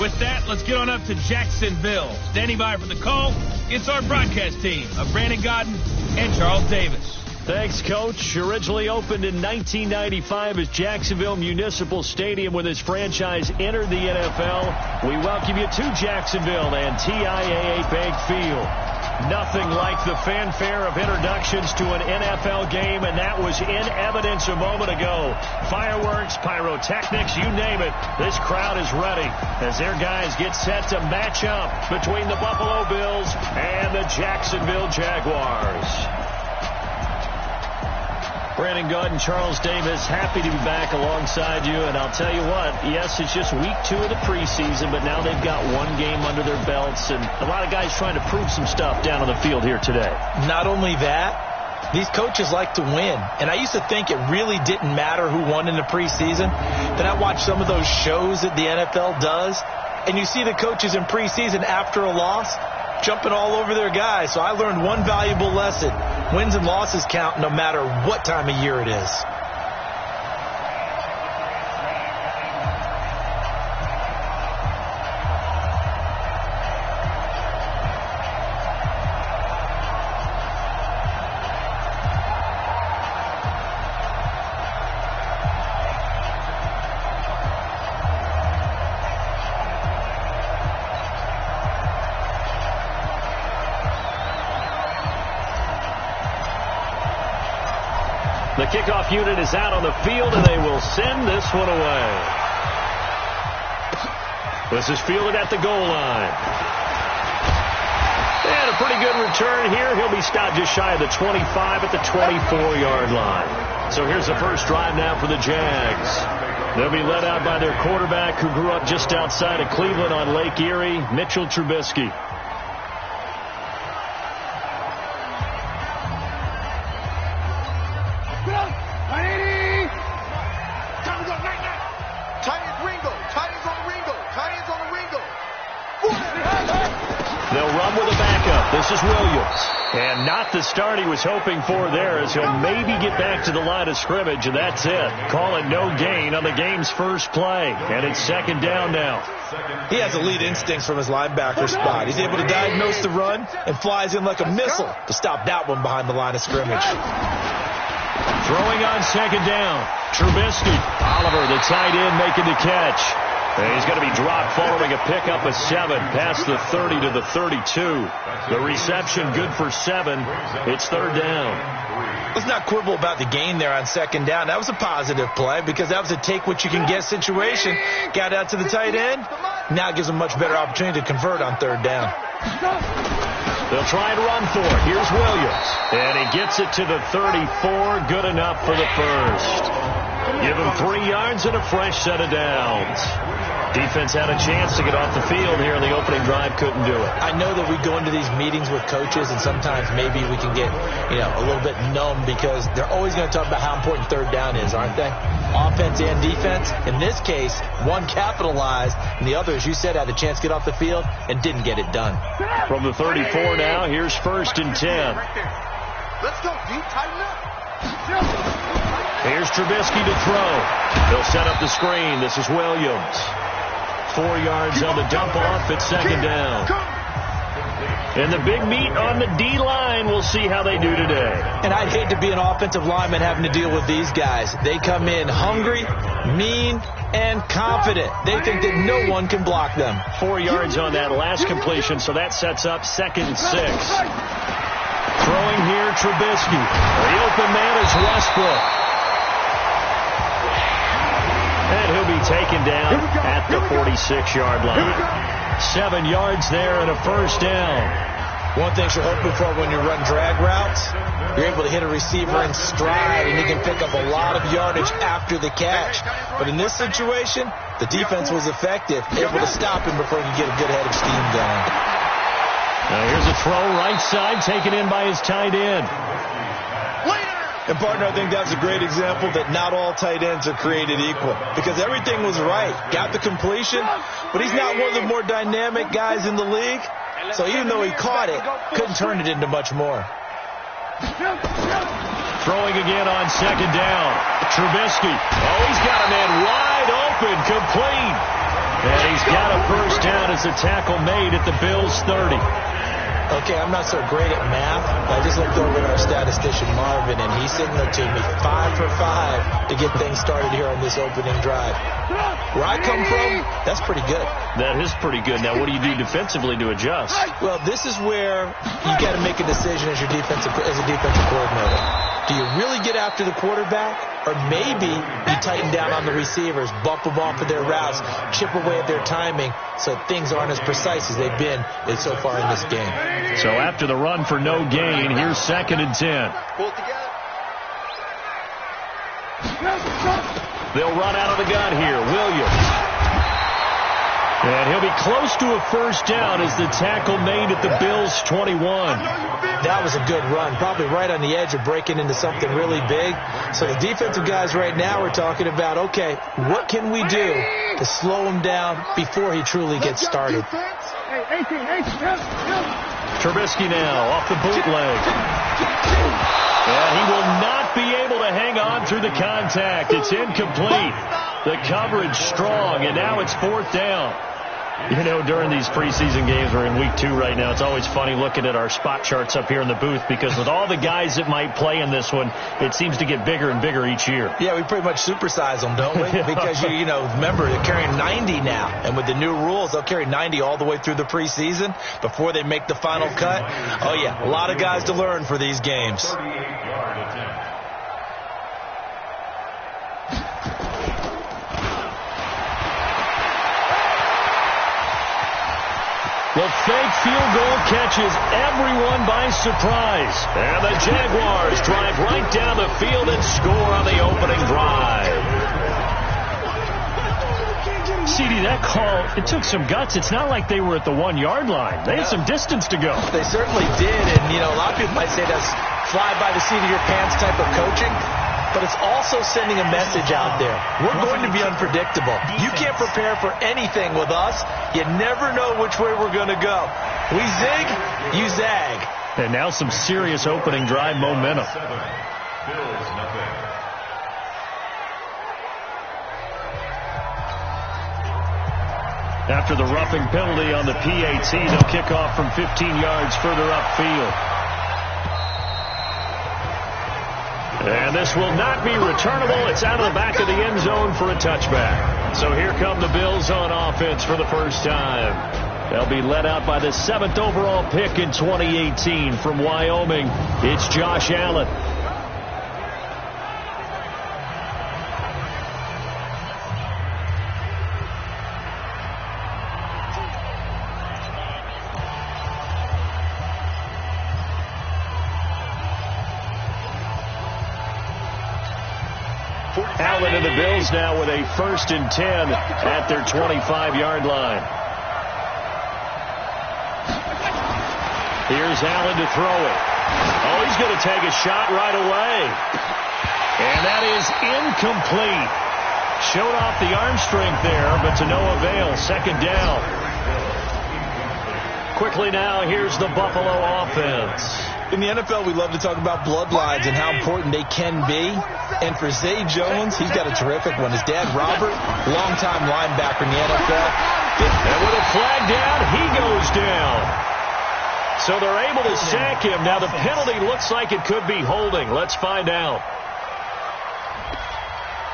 With that, let's get on up to Jacksonville. Standing by for the call, it's our broadcast team of Brandon Godden and Charles Davis. Thanks, Coach. Originally opened in 1995 as Jacksonville Municipal Stadium when this franchise entered the NFL. We welcome you to Jacksonville and TIAA Bank Field. Nothing like the fanfare of introductions to an NFL game, and that was in evidence a moment ago. Fireworks, pyrotechnics, you name it. This crowd is ready as their guys get set to match up between the Buffalo Bills and the Jacksonville Jaguars. Brandon Godden, Charles Davis, happy to be back alongside you. And I'll tell you what, yes, it's just week 2 of the preseason, but now they've got one game under their belts. And a lot of guys trying to prove some stuff down on the field here today. Not only that, these coaches like to win. And I used to think it really didn't matter who won in the preseason. Then I watched some of those shows that the NFL does, and you see the coaches in preseason after a loss jumping all over their guys. So I learned one valuable lesson. Wins and losses count no matter what time of year it is. The kickoff unit is out on the field, and they will send this one away. This is fielded at the goal line. And a pretty good return here. He'll be stopped just shy of the 25 at the 24-yard line. So here's the first drive now for the Jags. They'll be led out by their quarterback who grew up just outside of Cleveland on Lake Erie, Mitchell Trubisky. This is Williams, and not the start he was hoping for there, as he'll maybe get back to the line of scrimmage, and that's it. Call it no gain on the game's first play, and it's second down now. He has elite instincts from his linebacker spot. He's able to diagnose the run and flies in like a missile to stop that one behind the line of scrimmage. Throwing on second down, Trubisky. Oliver, the tight end, making the catch. And he's going to be dropped following a pickup of 7 past the 30 to the 32. The reception good for 7. It's third down. Let's not quibble about the gain there on second down. That was a positive play because that was a take-what-you-can-get situation. Got out to the tight end. Now it gives him a much better opportunity to convert on third down. They'll try and run for it. Here's Williams. And he gets it to the 34. Good enough for the first. Give him 3 yards and a fresh set of downs. Defense had a chance to get off the field here in the opening drive, couldn't do it. I know that we go into these meetings with coaches, and sometimes maybe we can get, a little bit numb because they're always going to talk about how important third down is, aren't they? Offense and defense. In this case, one capitalized, and the other, as you said, had a chance to get off the field and didn't get it done. From the 34 now, here's first and 10. Let's go, D. Tighten up. Here's Trubisky to throw. They'll set up the screen. This is Williams. 4 yards on the dump off at second down. And the big meat on the D-line. We'll see how they do today. And I'd hate to be an offensive lineman having to deal with these guys. They come in hungry, mean, and confident. They think that no one can block them. 4 yards on that last completion, so that sets up second and 6. Throwing here, Trubisky. The open man is Westbrook. And he'll be taken down at the 46-yard line. 7 yards there and a first down. One thing you're hoping for when you run drag routes, you're able to hit a receiver in stride, and he can pick up a lot of yardage after the catch. But in this situation, the defense was effective, able to stop him before he could get a good head of steam going. Now here's a throw right side, taken in by his tight end. And, partner, I think that's a great example that not all tight ends are created equal because everything was right. Got the completion, but he's not one of the more dynamic guys in the league. So even though he caught it, couldn't turn it into much more. Throwing again on second down. Trubisky. Oh, he's got a man wide open, complete. And he's got a first is a tackle made at the Bills' 30. Okay, I'm not so great at math. I just looked over at our statistician, Marvin, and he signaled to me 5 for 5 to get things started here on this opening drive. Where I come from, that's pretty good. That is pretty good. Now, what do you do defensively to adjust? Well, this is where you got to make a decision as a defensive coordinator. Do you really get after the quarterback? Or maybe you tighten down on the receivers, bump them off of their routes, chip away at their timing so things aren't as precise as they've been so far in this game. So after the run for no gain, here's 2nd and 10. Pull it together. They'll run out of the gun here. Williams. And he'll be close to a first down as the tackle made at the Bills' 21. That was a good run, probably right on the edge of breaking into something really big. So the defensive guys right now are talking about, okay, what can we do to slow him down before he truly gets started? Trubisky now off the bootleg. And he will not be able to hang on through the contact. It's incomplete. The coverage strong, and now it's 4th down. You know, during these preseason games, we're in week 2 right now, it's always funny looking at our spot charts up here in the booth because with all the guys that might play in this one, it seems to get bigger and bigger each year. Yeah, we pretty much supersize them, don't we? Because, you know, remember, they're carrying 90 now. And with the new rules, they'll carry 90 all the way through the preseason before they make the final cut. Oh, yeah, a lot of guys to learn for these games. The fake field goal catches everyone by surprise. And the Jaguars drive right down the field and score on the opening drive. CD, that call, it took some guts. It's not like they were at the 1-yard line. They had some distance to go. They certainly did. And, you know, a lot of people might say that's fly by the seat of your pants type of coaching. But it's also sending a message out there. We're going to be unpredictable. You can't prepare for anything with us. You never know which way we're going to go. We zig, you zag. And now some serious opening drive momentum. After the roughing penalty on the PAT, they'll kick off from 15 yards further upfield. And this will not be returnable. It's out of the back of the end zone for a touchback. So here come the Bills on offense for the first time. They'll be led out by the 7th overall pick in 2018 from Wyoming. It's Josh Allen. Allen and the Bills now with a 1st and 10 at their 25-yard line. Here's Allen to throw it. Oh, he's going to take a shot right away. And that is incomplete. Showed off the arm strength there, but to no avail. 2nd down. Quickly now, here's the Buffalo offense. In the NFL, we love to talk about bloodlines and how important they can be. And for Zay Jones, he's got a terrific one. His dad, Robert, longtime linebacker in the NFL. And with a flag down, he goes down. So they're able to sack him. Now the penalty looks like it could be holding. Let's find out.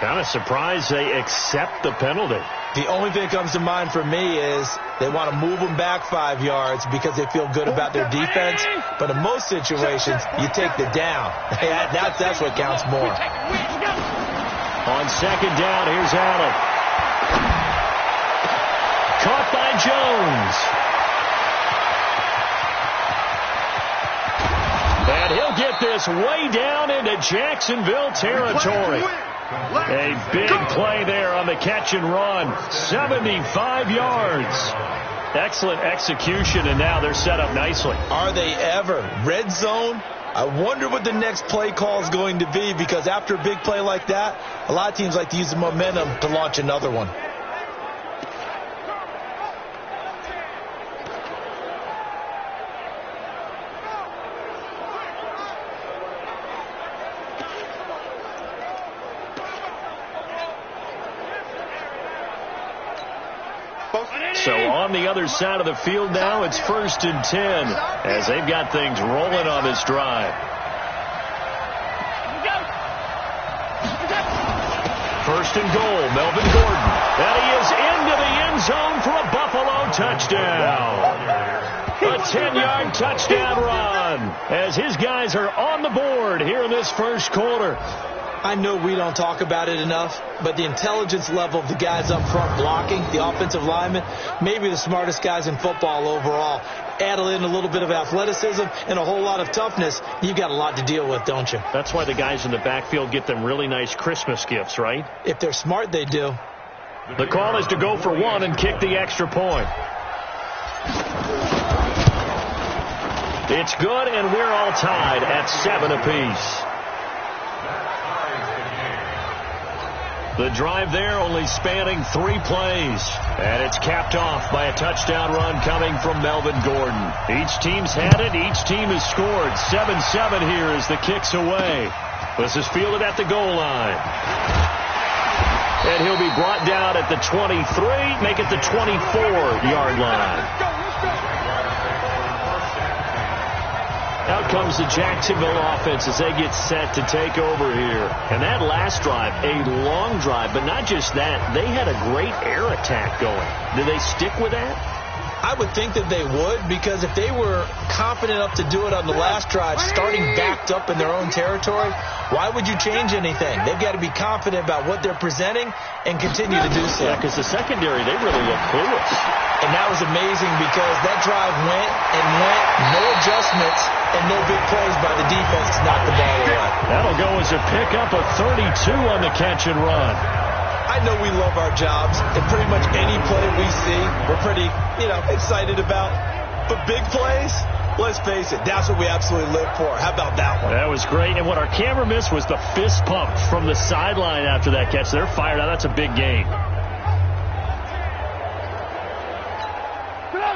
Kind of surprised they accept the penalty. The only thing that comes to mind for me is they want to move them back 5 yards because they feel good about their defense. But in most situations, you take the down. That's what counts more. On 2nd down, here's Allen. Caught by Jones. And he'll get this way down into Jacksonville territory. A big play there on the catch and run. 75 yards. Excellent execution, and now they're set up nicely. Are they ever? Red zone? I wonder what the next play call is going to be, because after a big play like that, a lot of teams like to use the momentum to launch another one. So on the other side of the field now, it's 1st and 10 as they've got things rolling on this drive. First and goal, Melvin Gordon. And he is into the end zone for a Buffalo touchdown. A 10-yard touchdown run as his guys are on the board here in this first quarter. I know we don't talk about it enough, but the intelligence level of the guys up front blocking, the offensive linemen, maybe the smartest guys in football overall. Add in a little bit of athleticism and a whole lot of toughness, you've got a lot to deal with, don't you? That's why the guys in the backfield get them really nice Christmas gifts, right? If they're smart, they do. The call is to go for one and kick the extra point. It's good, and we're all tied at 7 apiece. The drive there only spanning 3 plays. And it's capped off by a touchdown run coming from Melvin Gordon. Each team's had it. Each team has scored. 7-7 here as the kick's away. This is fielded at the goal line. And he'll be brought down at the 23, make it the 24-yard line. Out comes the Jacksonville offense as they get set to take over here. And that last drive, a long drive, but not just that. They had a great air attack going. Did they stick with that? I would think that they would, because if they were confident enough to do it on the last drive, starting backed up in their own territory, why would you change anything? They've got to be confident about what they're presenting and continue to do so. Yeah, because the secondary, they really look clueless. And that was amazing because that drive went and went, no adjustments, and no big plays by the defense to knock the ball away. That'll go as a pickup of 32 on the catch and run. I know we love our jobs, and pretty much any play we see, we're pretty, excited about. But big plays, let's face it, that's what we absolutely live for. How about that one? That was great, and what our camera missed was the fist pump from the sideline after that catch. They're fired out. That's a big gain.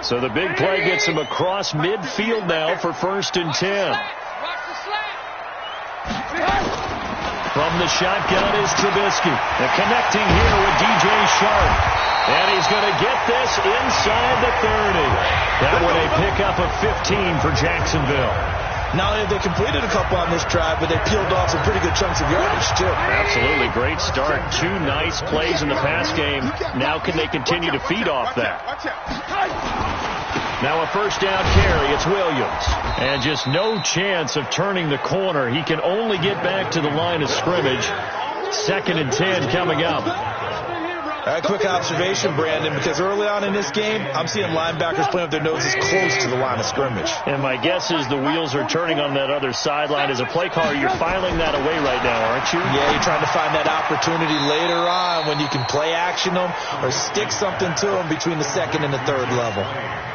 So the big play gets him across midfield now for 1st and 10. From the shotgun is Trubisky. And connecting here with DJ Sharp. And he's going to get this inside the 30. That one a pickup of 15 for Jacksonville. Not only have they completed a couple on this drive, but they peeled off some pretty good chunks of yardage, too. Absolutely. Great start. 2 nice plays in the pass game. Now can they continue to feed off that? Now a first down carry. It's Williams. And just no chance of turning the corner. He can only get back to the line of scrimmage. 2nd and 10 coming up. Quick observation, Brandon, because early on in this game, I'm seeing linebackers playing with their noses close to the line of scrimmage. And my guess is the wheels are turning on that other sideline. As a play caller, you're filing that away right now, aren't you? Yeah, you're trying to find that opportunity later on when you can play action them or stick something to them between the 2nd and the 3rd level.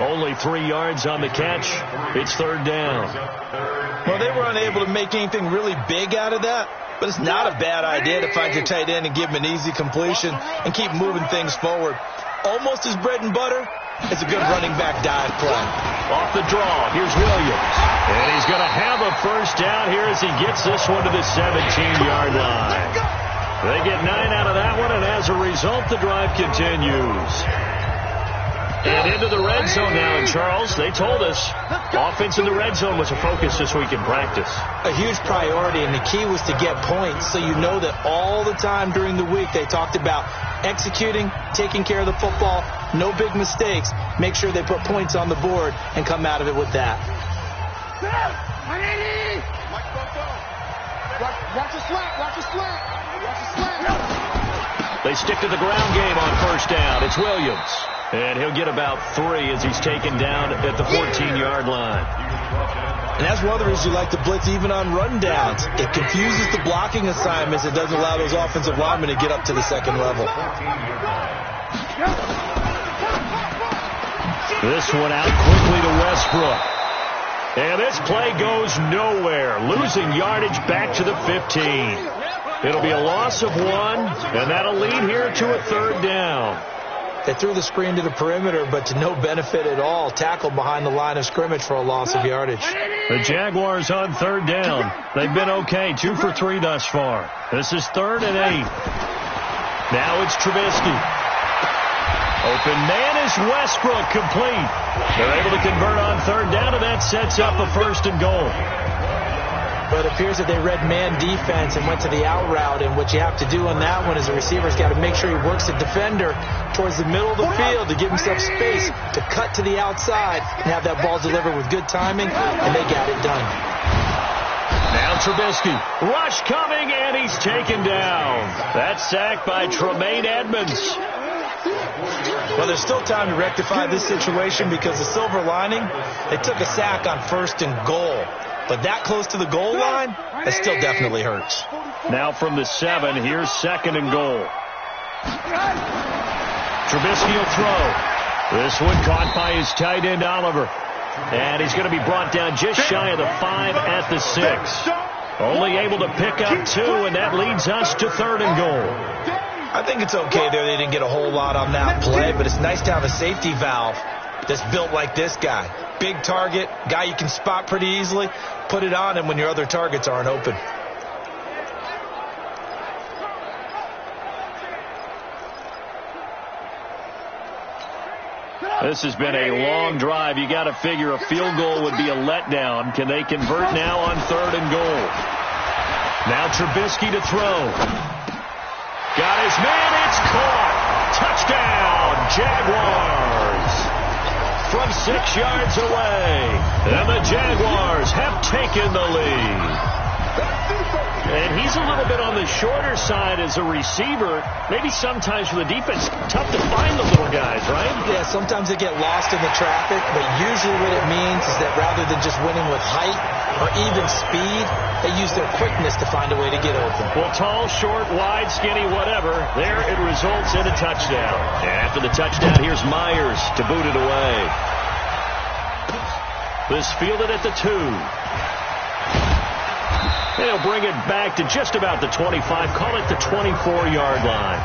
Only 3 yards on the catch. It's 3rd down. Well, they were unable to make anything really big out of that. But it's not a bad idea to find your tight end and give him an easy completion and keep moving things forward. Almost his bread and butter. It's a good running back dive play. Off the draw, here's Williams. And he's going to have a first down here as he gets this one to the 17-yard line. They get 9 out of that one, and as a result, the drive continues. And into the red zone now, and Charles, they told us offense in the red zone was a focus this week in practice. A huge priority, and the key was to get points, so you know that all the time during the week they talked about executing, taking care of the football, no big mistakes, make sure they put points on the board and come out of it with that. Watch the slant, watch the slant, watch the slant. They stick to the ground game on first down. It's Williams. And he'll get about 3 as he's taken down at the 14-yard line. And that's one of the reasons you like to blitz even on rundowns. It confuses the blocking assignments. It doesn't allow those offensive linemen to get up to the 2nd level. This one out quickly to Westbrook. And this play goes nowhere. Losing yardage back to the 15. It'll be a loss of 1, and that'll lead here to a 3rd down. They threw the screen to the perimeter, but to no benefit at all. Tackled behind the line of scrimmage for a loss of yardage. The Jaguars on 3rd down. They've been okay, 2 for 3 thus far. This is 3rd and 8. Now it's Trubisky. Open man is Westbrook, complete. They're able to convert on third down, and that sets up a 1st and goal. But it appears that they read man defense and went to the out route, and what you have to do on that one is the receiver's got to make sure he works the defender towards the middle of the field to give himself space to cut to the outside and have that ball delivered with good timing, and they got it done. Now Trubisky. Rush coming, and he's taken down. That's sacked by Tremaine Edmonds. Well, there's still time to rectify this situation because the silver lining, they took a sack on 1st and goal. But that close to the goal line, that still definitely hurts. Now from the 7, here's 2nd and goal. Trubisky will throw. This one caught by his tight end, Oliver. And he's going to be brought down just shy of the 5 at the 6. Only able to pick up 2, and that leads us to 3rd and goal. I think it's okay there. They didn't get a whole lot on that play, but it's nice to have a safety valve that's built like this guy. Big target, guy you can spot pretty easily. Put it on him when your other targets aren't open. This has been a long drive. You got to figure a field goal would be a letdown. Can they convert now on 3rd and goal? Now Trubisky to throw. Got his man. It's caught. Touchdown, Jaguars. From 6 yards away. And the Jaguars have taken the lead. And he's a little bit on the shorter side as a receiver. Maybe sometimes for the defense, tough to find the little guys, right? Yeah, sometimes they get lost in the traffic, but usually what it means is that rather than just winning with height or even speed, they use their quickness to find a way to get open. Well, tall, short, wide, skinny, whatever, there it results in a touchdown. And after the touchdown, here's Myers to boot it away. This fielded at the 2. They'll bring it back to just about the 25, call it the 24-yard line.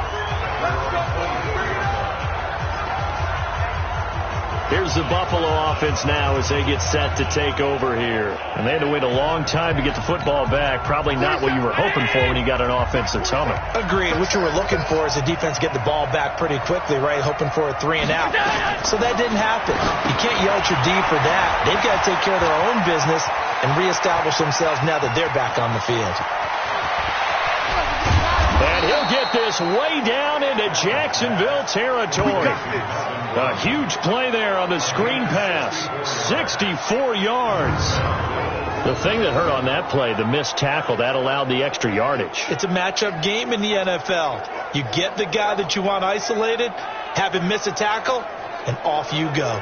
Here's the Buffalo offense now as they get set to take over here. And they had to wait a long time to get the football back. Probably not what you were hoping for when you got an offense that's humming. Agreed. What you were looking for is the defense get the ball back pretty quickly, right? Hoping for a 3 and out. So that didn't happen. You can't yell at your D for that. They've got to take care of their own business and reestablish themselves now that they're back on the field. And he'll get this way down into Jacksonville territory. A huge play there on the screen pass. 64 yards. The thing that hurt on that play, the missed tackle, that allowed the extra yardage. It's a matchup game in the NFL. You get the guy that you want isolated, have him miss a tackle, and off you go.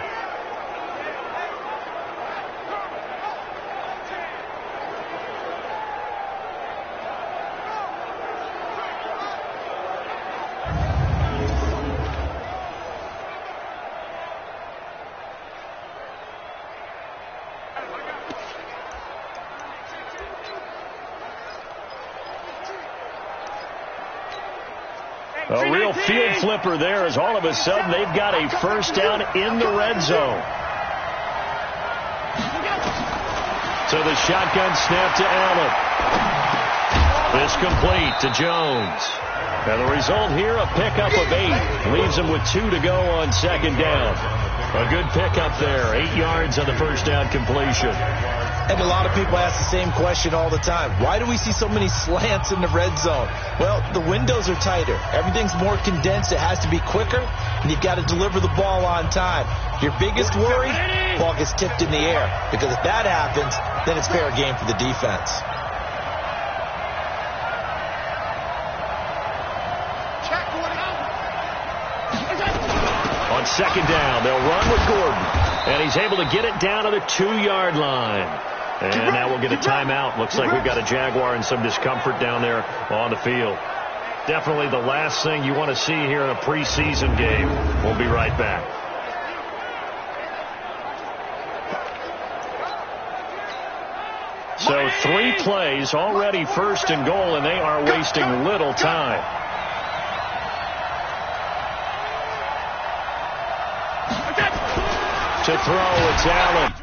A real field flipper there as all of a sudden they've got a first down in the red zone. So the shotgun snap to Allen. This complete to Jones. And the result here, a pickup of 8. Leaves them with 2 to go on second down. A good pickup there. 8 yards on the first down completion. And a lot of people ask the same question all the time. Why do we see so many slants in the red zone? Well, the windows are tighter. Everything's more condensed. It has to be quicker, and you've got to deliver the ball on time. Your biggest worry, ball gets tipped in the air. Because if that happens, then it's fair game for the defense. On second down, they'll run with Gordon. And he's able to get it down to the 2-yard line. And now we'll get a timeout. Looks like we've got a Jaguar in some discomfort down there on the field. Definitely the last thing you want to see here in a preseason game. We'll be right back. So 3 plays, already first and goal, and they are wasting little time. To throw, it's Allen.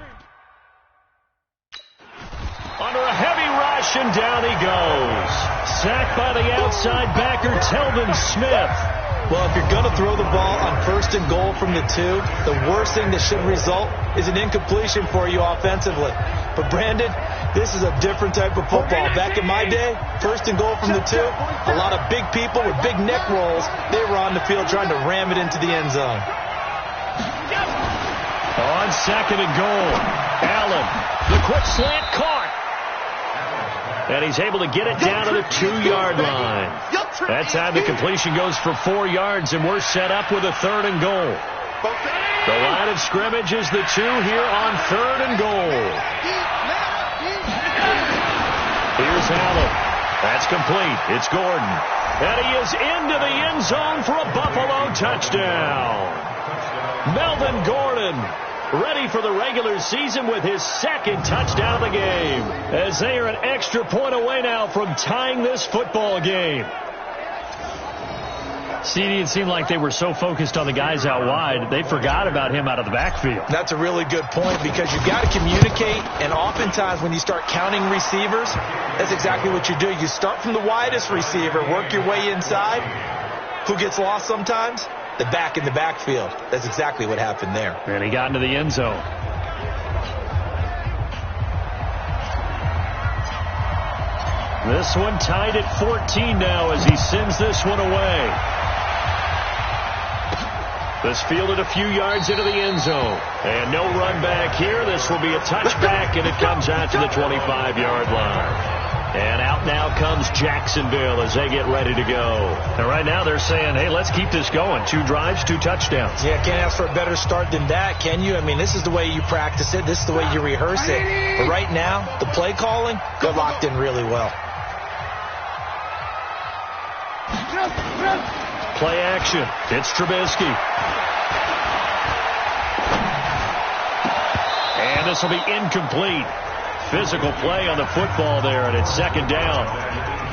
Under a heavy rush, and down he goes. sacked by the outside backer, Tw0MinsLate422's. Well, if you're going to throw the ball on 1st and goal from the 2, the worst thing that should result is an incompletion for you offensively. But, Brandon, this is a different type of football. Back in my day, 1st and goal from the 2, a lot of big people with big neck rolls, they were on the field trying to ram it into the end zone. On 2nd and goal, Allen, the quick slant caught. And he's able to get it down to the 2-yard line. That time the completion goes for 4 yards, and we're set up with a 3rd and goal. The line of scrimmage is the 2 here on 3rd and goal. Here's Allen. That's complete. It's Gordon. And he is into the end zone for a Buffalo touchdown. Melvin Gordon, ready for the regular season with his 2nd touchdown of the game, as they are an extra point away now from tying this football game. CD, it seemed like they were so focused on the guys out wide, they forgot about him out of the backfield. That's a really good point, because you've got to communicate, and oftentimes when you start counting receivers, that's exactly what you do. You start from the widest receiver, work your way inside. Who gets lost sometimes? The back in the backfield. That's exactly what happened there. And he got into the end zone. This one tied at 14 now as he sends this one away. This fielded a few yards into the end zone. And no run back here. This will be a touchback, and it comes out to the 25-yard line. And out now comes Jacksonville as they get ready to go. And right now they're saying, hey, let's keep this going. 2 drives, 2 touchdowns. Yeah, can't ask for a better start than that, can you? I mean, this is the way you practice it. This is the way you rehearse it. But right now, the play calling, they're locked in really well. Play action. It's Trubisky. And this will be incomplete. Physical play on the football there, and it's 2nd down.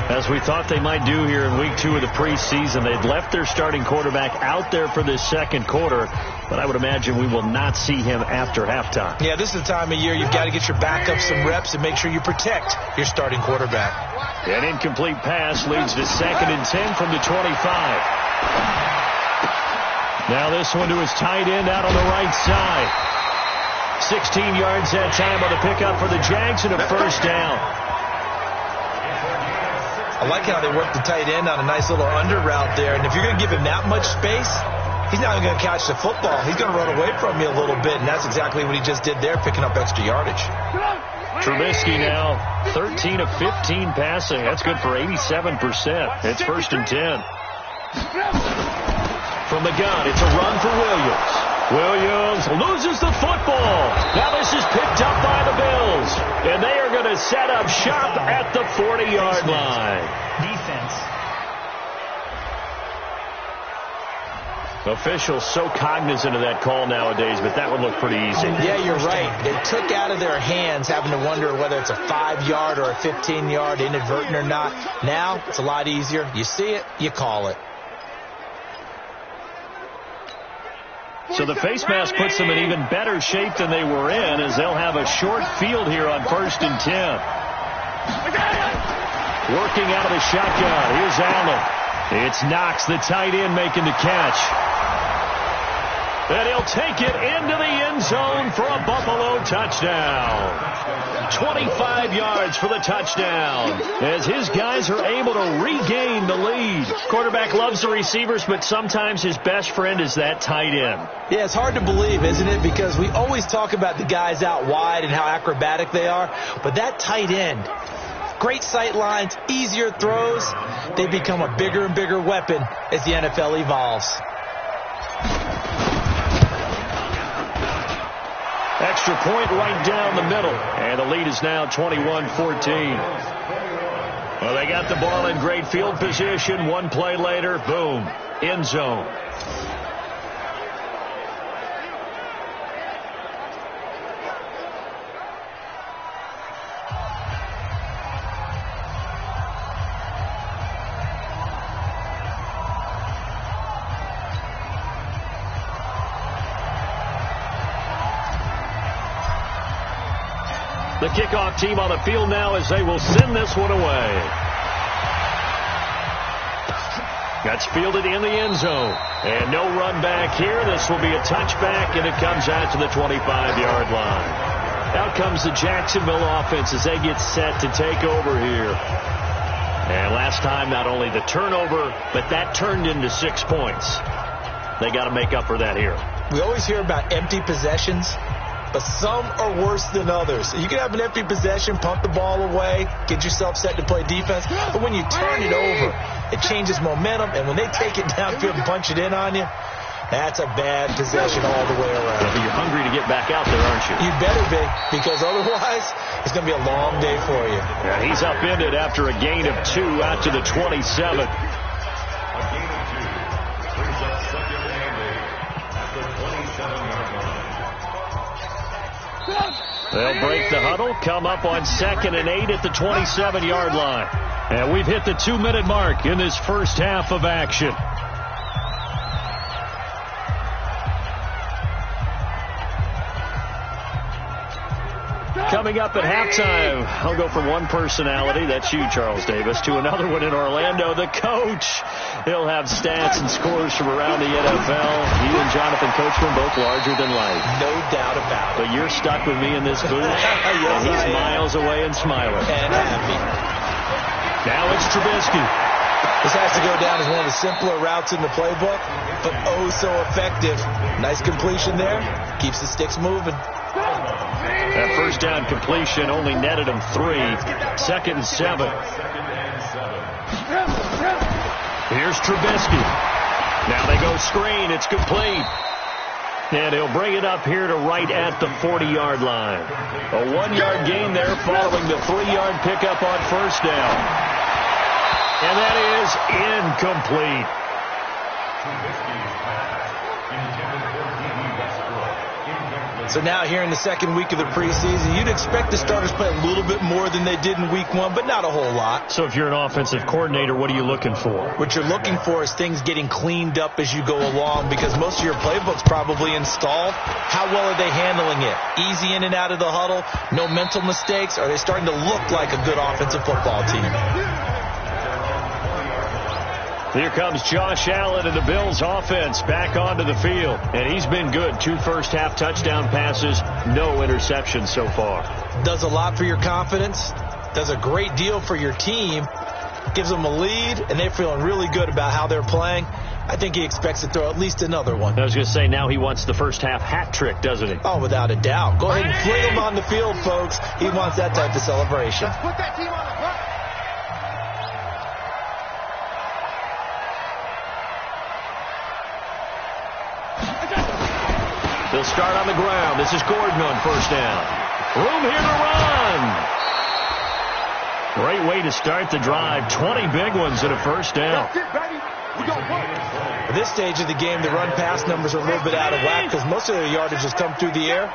As we thought they might do here in week 2 of the preseason, they'd left their starting quarterback out there for this 2nd quarter, but I would imagine we will not see him after halftime. Yeah, this is the time of year you've got to get your backup some reps and make sure you protect your starting quarterback. An incomplete pass leads to 2nd and 10 from the 25. Now this one to his tight end out on the right side. 16 yards that time on the pickup for the Jags, and a 1st down. I like how they work the tight end on a nice little under route there. And if you're going to give him that much space, he's not even going to catch the football. He's going to run away from you a little bit, and that's exactly what he just did there, picking up extra yardage. Trubisky now 13 of 15 passing. That's good for 87%. It's 1st and 10. From the gun, it's a run for Williams. Williams loses the football. Now this is picked up by the Bills. And they are going to set up shop at the 40-yard line. Defense. Officials so cognizant of that call nowadays, but that one looked pretty easy. Yeah, you're right. It took out of their hands having to wonder whether it's a 5-yard or a 15-yard, inadvertent or not. Now it's a lot easier. You see it, you call it. So the face mask puts them in even better shape than they were in, as they'll have a short field here on 1st and 10. Working out of the shotgun. Here's Allen. It's Knox, the tight end, making the catch. And he'll take it into the end zone for a Buffalo touchdown. 25 yards for the touchdown, as his guys are able to regain the lead. Quarterback loves the receivers, but sometimes his best friend is that tight end. Yeah, it's hard to believe, isn't it? Because we always talk about the guys out wide and how acrobatic they are. But that tight end, great sight lines, easier throws, they become a bigger and bigger weapon as the NFL evolves. Extra point right down the middle. And the lead is now 21-14. Well, they got the ball in great field position. One play later, boom, end zone. The kickoff team on the field now as they will send this one away. That's fielded in the end zone. And no run back here. This will be a touchback, and it comes out to the 25-yard line. Out comes the Jacksonville offense as they get set to take over here. And last time, not only the turnover, but that turned into 6 points. They got to make up for that here. We always hear about empty possessions, but some are worse than others. You can have an empty possession, punt the ball away, get yourself set to play defense, but when you turn it over, it changes momentum, and when they take it downfield and punch it in on you, that's a bad possession all the way around. Yeah, but you're hungry to get back out there, aren't you? You better be, because otherwise it's going to be a long day for you. Yeah, he's upended after a gain of 2 out to the 27. They'll break the huddle, come up on 2nd and 8 at the 27-yard line. And we've hit the 2-minute mark in this first half of action. Coming up at halftime, I'll go from one personality, that's you, Charles Davis, to another one in Orlando, the coach. He'll have stats and scores from around the NFL. You and Jonathan Coachman both larger than life. No doubt about it. But you're stuck with me in this booth, yes, and he's miles away and smiling. And happy. Now it's Trubisky. This has to go down as one of the simpler routes in the playbook, but oh so effective. Nice completion there. Keeps the sticks moving. That first down completion only netted him 3. 2nd and 7. Here's Trubisky. Now they go screen. It's complete. And he'll bring it up here to right at the 40-yard line. A 1-yard gain there following the 3-yard pickup on first down. And that is incomplete. So now here in the second week of the preseason, you'd expect the starters play a little bit more than they did in week 1, but not a whole lot. So if you're an offensive coordinator, what are you looking for? What you're looking for is things getting cleaned up as you go along, because most of your playbook's probably installed. How well are they handling it? Easy in and out of the huddle? No mental mistakes? Are they starting to look like a good offensive football team? Here comes Josh Allen and the Bills offense back onto the field. And he's been good. 2 first-half touchdown passes, no interceptions so far. Does a lot for your confidence. Does a great deal for your team. Gives them a lead, and they're feeling really good about how they're playing. I think he expects to throw at least another one. I was going to say, now he wants the first-half hat trick, doesn't he? Oh, without a doubt. Go ahead and fling him on the field, folks. He wants that type of celebration. Let's put that team on the front. They'll start on the ground. This is Gordon on first down. Room here to run. Great way to start the drive. 20 big ones at a first down. That's it, baby. We gon' work. At this stage of the game, the run-pass numbers are a little bit out of whack because most of their yardage has come through the air.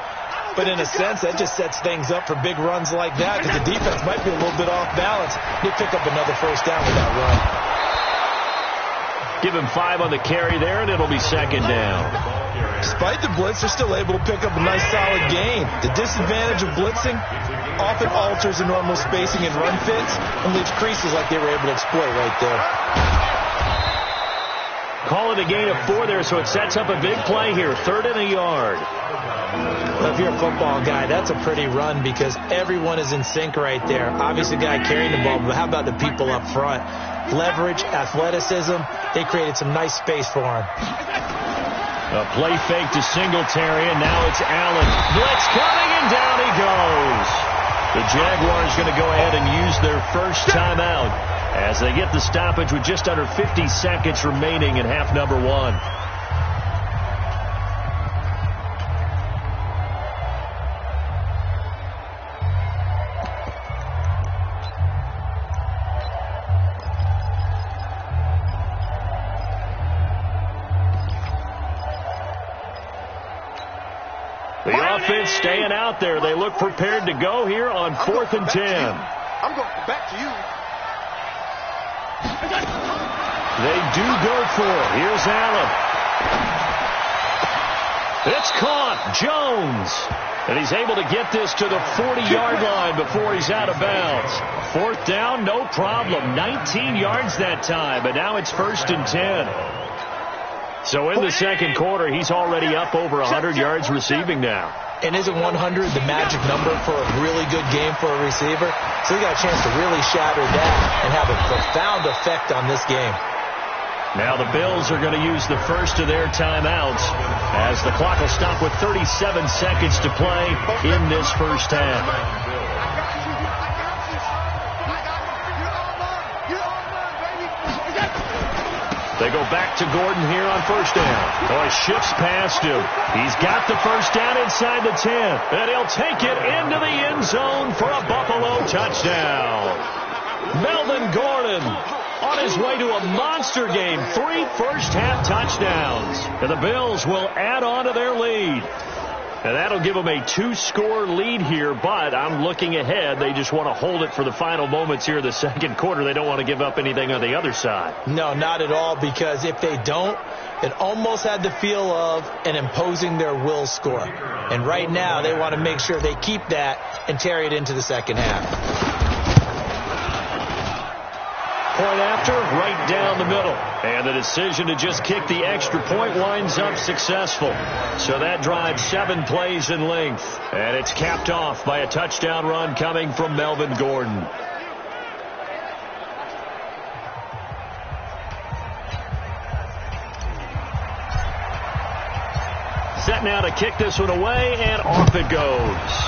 But in a sense, that just sets things up for big runs like that because the defense might be a little bit off balance. They pick up another first down with that run. Give him 5 on the carry there, and it'll be second down. Despite the blitz, they're still able to pick up a nice solid gain. The disadvantage of blitzing often alters the normal spacing and run fits and leaves creases like they were able to exploit right there. Call it a gain of 4 there, so it sets up a big play here. 3rd and a yard. Well, if you're a football guy, that's a pretty run because everyone is in sync right there. Obviously, the guy carrying the ball, but how about the people up front? Leverage, athleticism, they created some nice space for him. A play fake to Singletary, and now it's Allen. Blitz coming, and down he goes. The Jaguars going to go ahead and use their first timeout as they get the stoppage with just under 50 seconds remaining in half number 1. The offense staying out there. They look prepared to go here on 4th and 10. I'm going back to you. They do go for it. Here's Allen. It's caught. Jones. And he's able to get this to the 40-yard line before he's out of bounds. Fourth down, no problem. 19 yards that time, but now it's 1st and 10. So in the second quarter, he's already up over 100 yards receiving now. And isn't 100 the magic number for a really good game for a receiver? So he got a chance to really shatter that and have a profound effect on this game. Now the Bills are going to use the first of their timeouts as the clock will stop with 37 seconds to play in this first half. They go back to Gordon here on first down. Oh, he shifts past him. He's got the first down inside the 10. And he'll take it into the end zone for a Buffalo touchdown. Melvin Gordon on his way to a monster game. 3 first-half touchdowns. And the Bills will add on to their lead. And that'll give them a 2-score lead here, but I'm looking ahead. They just want to hold it for the final moments here in the second quarter. They don't want to give up anything on the other side. No, not at all, because if they don't, it almost had the feel of an imposing their will score. And right now, they want to make sure they keep that and carry it into the second half. Point after, right down the middle. And the decision to just kick the extra point winds up successful. So that drives 7 plays in length. And it's capped off by a touchdown run coming from Melvin Gordon. Set now to kick this one away, and off it goes.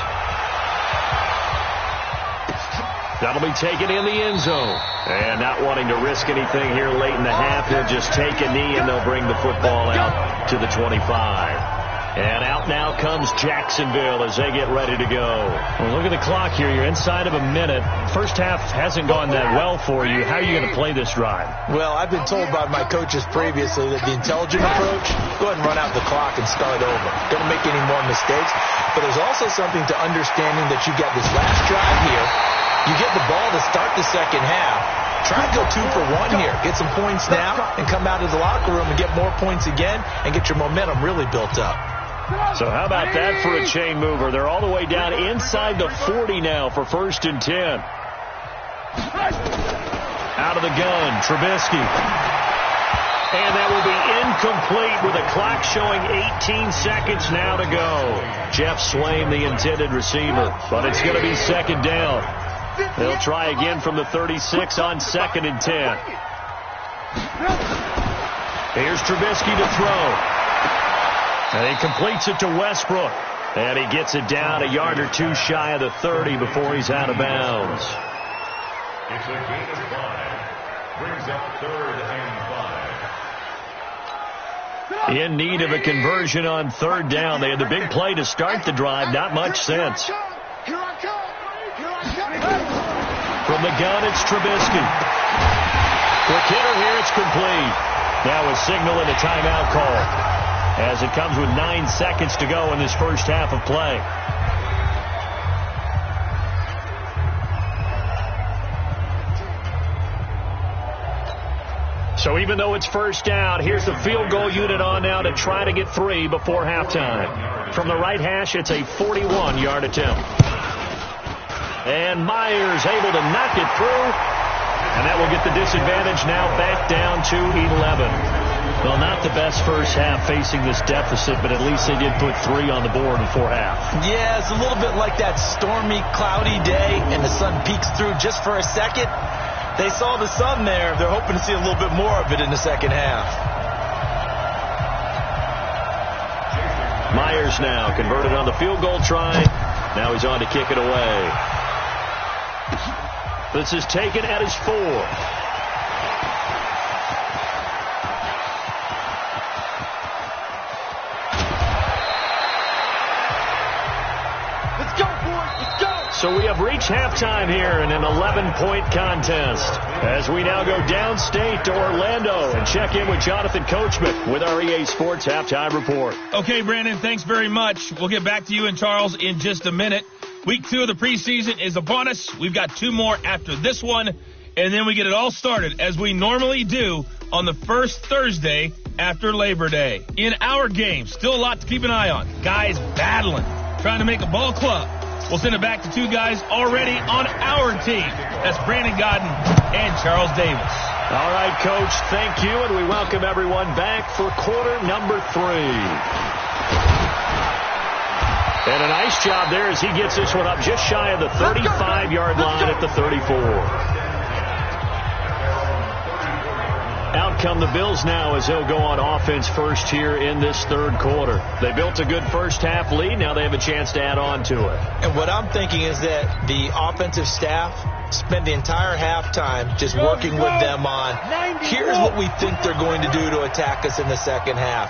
That'll be taken in the end zone. And not wanting to risk anything here late in the half, they'll just take a knee and they'll bring the football out to the 25. And out now comes Jacksonville as they get ready to go. Well, look at the clock here. You're inside of a minute. First half hasn't gone that well for you. How are you going to play this drive? Well, I've been told by my coaches previously that the intelligent approach, go ahead and run out the clock and start over. Don't make any more mistakes. But there's also something to understanding that you got this last drive here. You get the ball to start the second half. Try to go 2 for 1 here. Get some points now and come out of the locker room and get more points again and get your momentum really built up. So how about that for a chain mover? They're all the way down inside the 40 now for 1st and 10. Out of the gun, Trubisky. And that will be incomplete with a clock showing 18 seconds now to go. Jeff Swain, the intended receiver. But it's going to be second down. They'll try again from the 36 on 2nd and 10. Here's Trubisky to throw. And he completes it to Westbrook. And he gets it down a yard or 2 shy of the 30 before he's out of bounds. It's a gain of 5. Brings up 3rd and 5. In need of a conversion on 3rd down. They had the big play to start the drive. Not much sense. From the gun, it's Trubisky. Quick hitter here, it's complete. Now a signal and a timeout call as it comes with 9 seconds to go in this first half of play. So even though it's first down, here's the field goal unit on now to try to get 3 before halftime. From the right hash, it's a 41-yard attempt. And Myers able to knock it through. And that will get the disadvantage now back down to 11. Well, not the best first half facing this deficit, but at least they did put 3 on the board before half. Yeah, it's a little bit like that stormy, cloudy day, and the sun peeks through just for a second. They saw the sun there. They're hoping to see a little bit more of it in the second half. Myers now converted on the field goal try. Now he's on to kick it away. This is taken at his 4. So we have reached halftime here in an 11-point contest as we now go downstate to Orlando and check in with Jonathan Coachman with our EA Sports Halftime Report. Okay, Brandon, thanks very much. We'll get back to you and Charles in just a minute. Week 2 of the preseason is upon us. We've got 2 more after this one, and then we get it all started as we normally do on the first Thursday after Labor Day. In our game, still a lot to keep an eye on. Guys battling, trying to make a ball club. We'll send it back to two guys already on our team. That's Brandon Godden and Charles Davis. All right, Coach, thank you, and we welcome everyone back for quarter number 3. And a nice job there as he gets this one up just shy of the 35-yard line at the 34. Out come the Bills now as they'll go on offense first here in this third quarter. They built a good first-half lead. Now they have a chance to add on to it. And what I'm thinking is that the offensive staff spend the entire halftime just working with them on, here's what we think they're going to do to attack us in the second half.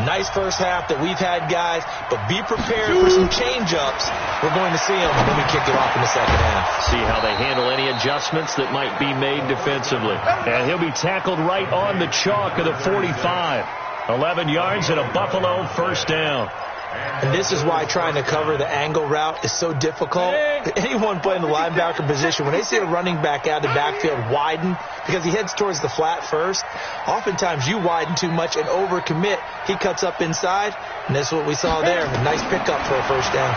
Nice first half that we've had, guys, but be prepared for some change-ups. We're going to see them when we kick it off in the second half. See how they handle any adjustments that might be made defensively. And he'll be tackled right on the chalk of the 45. 11 yards and a Buffalo first down. And this is why trying to cover the angle route is so difficult. Anyone playing the linebacker position, when they see a running back out of the backfield widen, because he heads towards the flat first, oftentimes you widen too much and overcommit. He cuts up inside, and that's what we saw there. A nice pickup for a first down.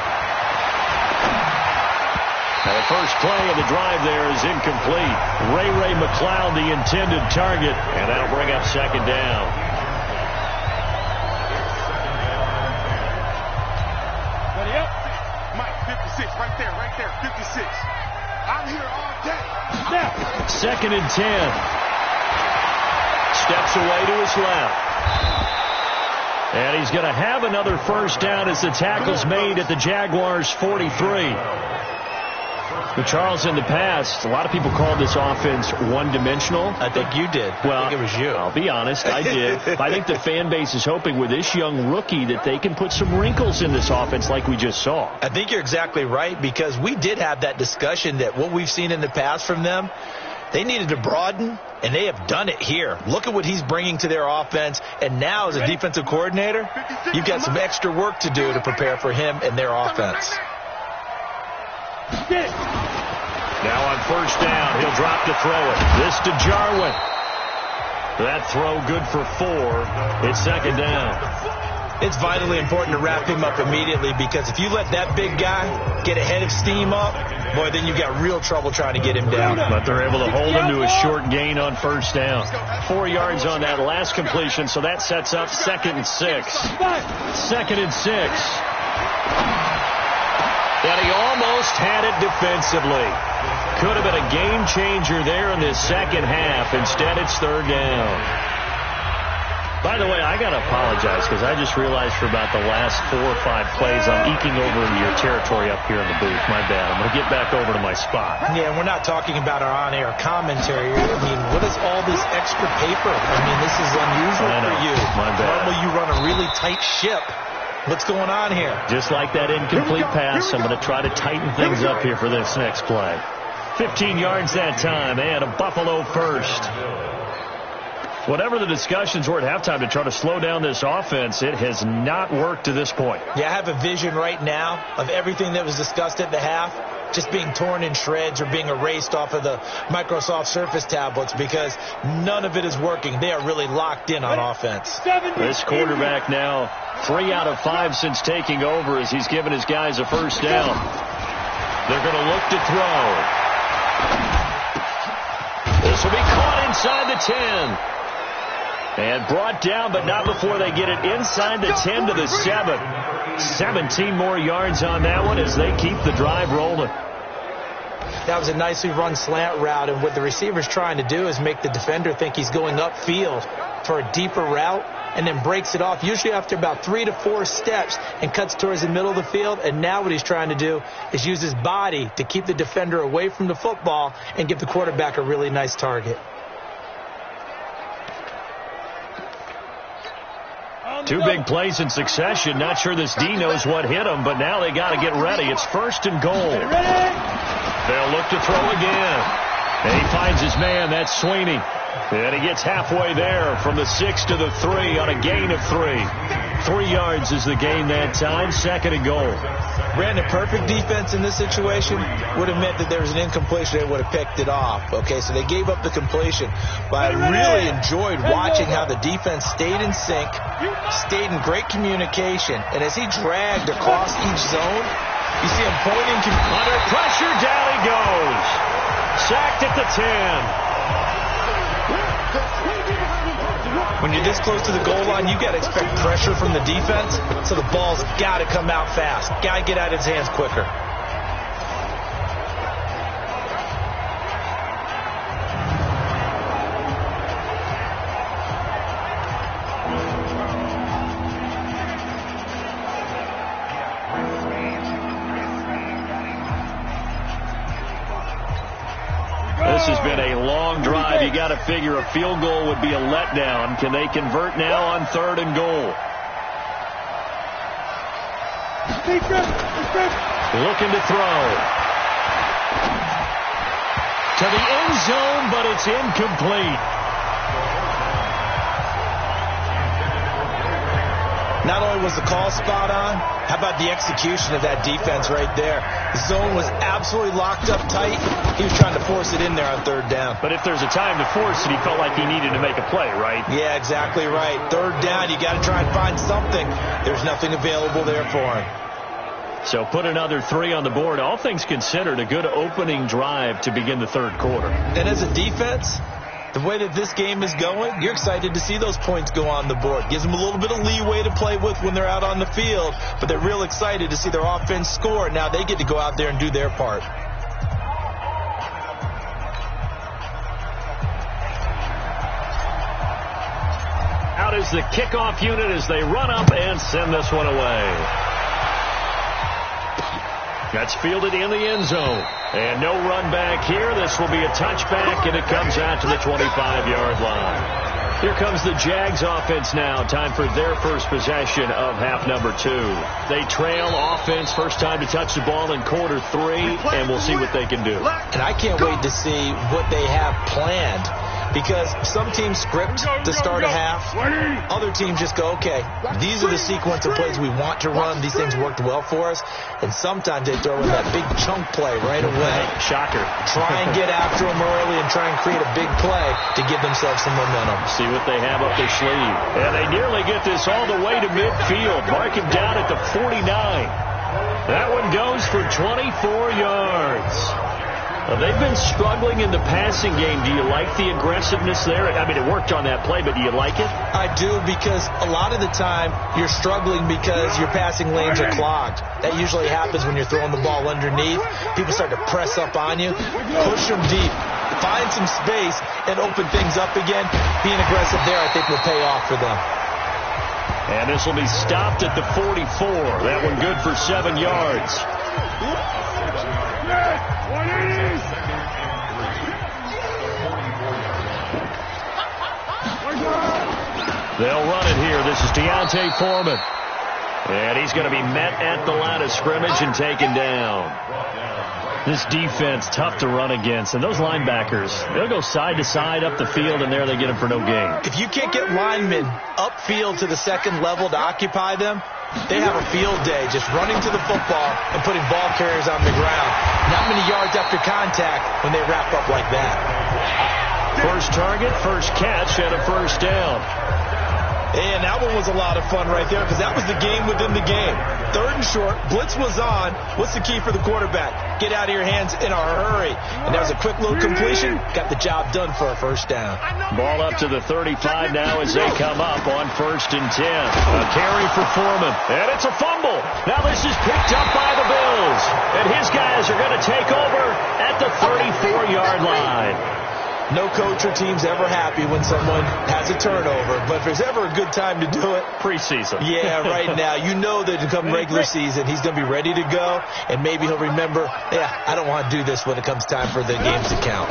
Now the first play of the drive there is incomplete. Ray McLeod, the intended target, and that'll bring up second down. Right there, 56. I'm here all day. Now. 2nd and 10. Steps away to his left. And he's going to have another first down as the tackle's made at the Jaguars' 43. But Charles, in the past, a lot of people called this offense one-dimensional. I think you did. Well, I think it was you. I'll be honest, I did. I think the fan base is hoping with this young rookie that they can put some wrinkles in this offense like we just saw. I think you're exactly right, because we did have that discussion that what we've seen in the past from them, they needed to broaden, and they have done it here. Look at what he's bringing to their offense, and now as a defensive coordinator, you've got some extra work to do to prepare for him and their offense. Now on first down, he'll drop to throw it. This to Jarwin. That throw good for 4. It's second down. It's vitally important to wrap him up immediately, because if you let that big guy get ahead of steam up, boy, then you've got real trouble trying to get him down. But they're able to hold him to a short gain on first down. 4 yards on that last completion, so that sets up 2nd and 6. 2nd and 6. And he almost had it defensively. Could have been a game changer there in this second half. Instead, it's third down. By the way, I got to apologize, because I just realized for about the last 4 or 5 plays, I'm eking over into your territory up here in the booth. My bad. I'm going to get back over to my spot. Yeah, we're not talking about our on-air commentary. I mean, what is all this extra paper? I mean, this is unusual for you. My bad. Normally, you run a really tight ship. What's going on here? Just like that incomplete pass, I'm going to try to tighten things up here for this next play. 15 yards that time, and a Buffalo first. Whatever the discussions were at halftime to try to slow down this offense, it has not worked to this point. Yeah, I have a vision right now of everything that was discussed at the half just being torn in shreds or being erased off of the Microsoft Surface tablets, because none of it is working. They are really locked in on offense. This quarterback now 3 out of 5 since taking over as he's given his guys a first down. They're going to look to throw. This will be caught inside the 10. And brought down, but not before they get it inside the 10 to the 7. 17 more yards on that one as they keep the drive rolling. That was a nicely run slant route, and what the receiver's trying to do is make the defender think he's going upfield for a deeper route, and then breaks it off, usually after about 3 to 4 steps, and cuts towards the middle of the field. And now what he's trying to do is use his body to keep the defender away from the football and give the quarterback a really nice target. 2 big plays in succession. Not sure this D knows what hit him, but now they got to get ready. It's 1st and goal. They'll look to throw again. And he finds his man. That's Sweeney. And he gets halfway there from the 6 to the 3 on a gain of 3. 3 yards is the gain that time. 2nd and goal. Brandon, perfect defense in this situation would have meant that there was an incompletion. They would have picked it off. Okay, so they gave up the completion. But I really enjoyed watching how the defense stayed in sync, stayed in great communication, and as he dragged across each zone, you see him pointing. Under pressure, down he goes. Sacked at the 10. When you're this close to the goal line, you got to expect pressure from the defense, so the ball's got to come out fast. Got to get out of his hands quicker. This has been a long drive. You got to figure a field goal would be a letdown. Can they convert now on 3rd and goal? Looking to throw. To the end zone, but it's incomplete. Not only was the call spot on, how about the execution of that defense right there? The zone was absolutely locked up tight. He was trying to force it in there on 3rd down. But if there's a time to force it, he felt like he needed to make a play, right? Yeah, exactly right. 3rd down, you got to try and find something. There's nothing available there for him. So put another 3 on the board. All things considered, a good opening drive to begin the 3rd quarter. And as a defense, the way that this game is going, you're excited to see those points go on the board. Gives them a little bit of leeway to play with when they're out on the field, but they're real excited to see their offense score. Now they get to go out there and do their part. Out is the kickoff unit as they run up and send this one away. That's fielded in the end zone. And no run back here. This will be a touchback, and it comes out to the 25-yard line. Here comes the Jags offense now. Time for their first possession of half number 2. They trail offense, first time to touch the ball in quarter 3, and we'll see what they can do. And I can't wait to see what they have planned. Because some teams script to start a half. Other teams just go, okay, these are the sequence of plays we want to run. These things worked well for us. And sometimes they throw in that big chunk play right away. Shocker. Try and get after them early and try and create a big play to give themselves some momentum. See what they have up their sleeve. And they nearly get this all the way to midfield. Mark him down at the 49. That one goes for 24 yards. They've been struggling in the passing game. Do you like the aggressiveness there? I mean, it worked on that play, but do you like it? I do, because a lot of the time you're struggling because your passing lanes are clogged. That usually happens when you're throwing the ball underneath. People start to press up on you. Push them deep. Find some space and open things up again. Being aggressive there, I think, will pay off for them. And this will be stopped at the 44. That one good for 7 yards. They'll run it here. This is Tw0MinsLate422's. And he's going to be met at the line of scrimmage and taken down. This defense, tough to run against. And those linebackers, they'll go side to side up the field, and there they get them for no gain. If you can't get linemen upfield to the 2nd level to occupy them, they have a field day just running to the football and putting ball carriers on the ground. Not many yards after contact when they wrap up like that. First target, first catch, and a first down. And that one was a lot of fun right there, because that was the game within the game. 3rd and short, blitz was on. What's the key for the quarterback? Get out of your hands in a hurry. And that was a quick little completion. Got the job done for a first down. Ball up to the 35 now as they come up on 1st and 10. A carry for Foreman. And it's a fumble. Now this is picked up by the Bills. And his guys are going to take over at the 34-yard line. No coach or team's ever happy when someone has a turnover, but if there's ever a good time to do it, preseason. Yeah, right now. You know that come regular season, he's going to be ready to go, and maybe he'll remember, yeah, I don't want to do this when it comes time for the games to count.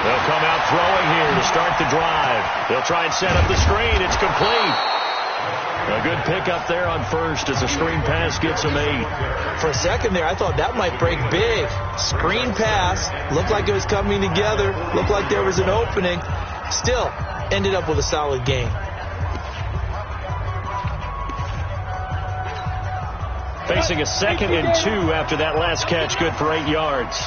They'll come out throwing here to start the drive. They'll try and set up the screen. It's complete. A good pickup there on first as a screen pass gets him 8. For a second there, I thought that might break big. Screen pass. Looked like it was coming together. Looked like there was an opening. Still, ended up with a solid game. Facing a 2nd and 2 after that last catch, good for 8 yards.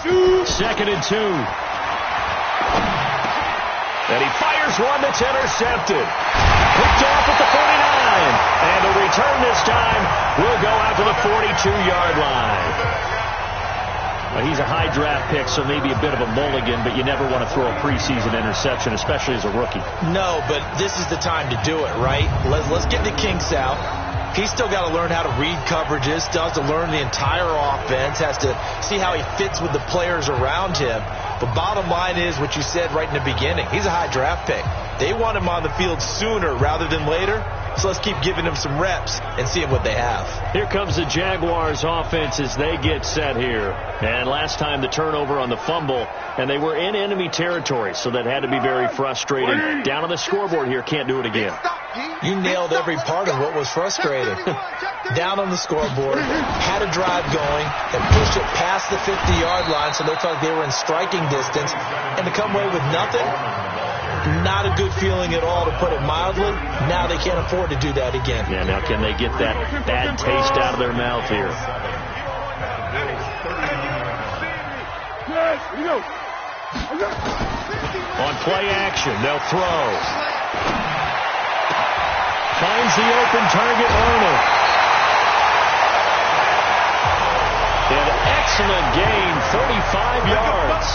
2nd and 2. And he fires one that's intercepted. Picked off at the 49. And the return this time will go out to the 42-yard line. Well, he's a high draft pick, so maybe a bit of a mulligan, but you never want to throw a preseason interception, especially as a rookie. No, but this is the time to do it, right? Let's get the kinks out. He's still got to learn how to read coverages, still has to learn the entire offense, has to see how he fits with the players around him. But bottom line is what you said right in the beginning. He's a high draft pick. They want him on the field sooner rather than later. So let's keep giving him some reps and seeing what they have. Here comes the Jaguars offense as they get set here. And last time the turnover on the fumble, and they were in enemy territory, so that had to be very frustrating. Down on the scoreboard here, can't do it again. You nailed every part of what was frustrating. Down on the scoreboard, had a drive going, and pushed it past the 50-yard line so they felt like they were in striking distance, and to come away with nothing, not a good feeling at all, to put it mildly. Now they can't afford to do that again. Yeah, now can they get that bad taste out of their mouth here? On play action, they'll throw. Finds the open target, Arnold. An excellent gain, 35 yards.